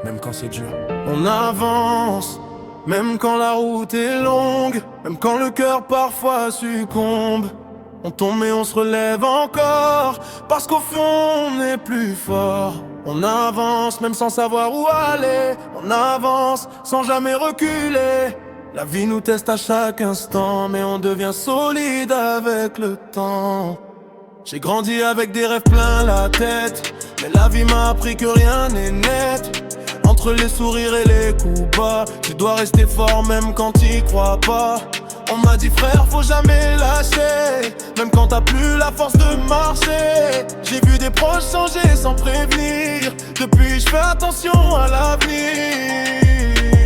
même quand c'est dur. On avance, même quand la route est longue, même quand le cœur parfois succombe. On tombe et on se relève encore, parce qu'au fond on est plus fort. On avance même sans savoir où aller, on avance sans jamais reculer. La vie nous teste à chaque instant, mais on devient solide avec le temps. J'ai grandi avec des rêves plein la tête, mais la vie m'a appris que rien n'est net. Entre les sourires et les coups bas, tu dois rester fort même quand t'y crois pas. On m'a dit frère faut jamais lâcher, même quand t'as plus la force de marcher. J'ai vu des proches changer sans prévenir, depuis je fais attention à l'avenir.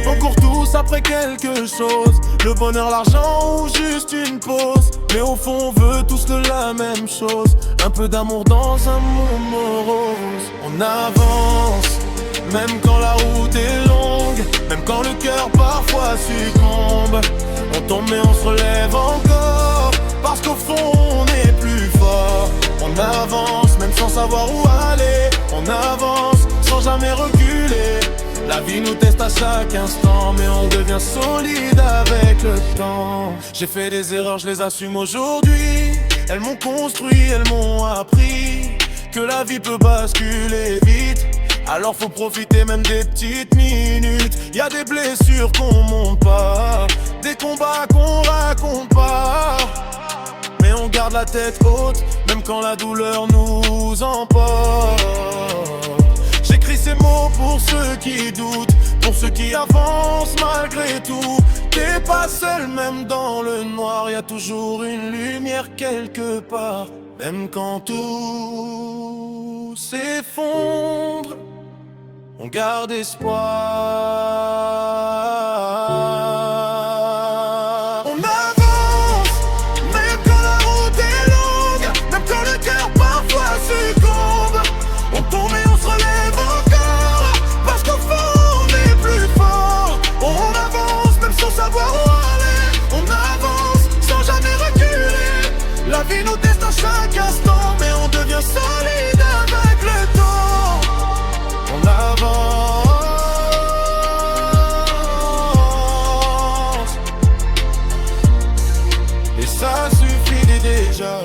On court tous après quelque chose, le bonheur, l'argent ou juste une pause. Mais au fond on veut tous la même chose, un peu d'amour dans un monde morose. On avance, même quand la route est longue, même quand le cœur parfois succombe. On tombe et on se relève encore, parce qu'au fond on est plus fort. On avance même sans savoir où aller, on avance sans jamais reculer. La vie nous teste à chaque instant, mais on devient solide avec le temps. J'ai fait des erreurs, je les assume aujourd'hui. Elles m'ont construit, elles m'ont appris que la vie peut basculer vite. Alors faut profiter même des petites minutes. Y'a des blessures qu'on monte pas, des combats qu'on raconte pas, mais on garde la tête haute, même quand la douleur nous emporte. J'écris ces mots pour ceux qui doutent, pour ceux qui avancent malgré tout. T'es pas seul, même dans le noir, y'a toujours une lumière quelque part. Même quand tout s'effondre, on garde espoir. On avance, même quand la route est longue, même quand le cœur parfois succombe. On tombe et on se relève encore, parce qu'au fond on est plus fort. On avance même sans savoir où aller, on avance sans jamais reculer. La vie nous teste à chaque instant, mais on devient solide avec le temps. On avance, et ça suffit déjà.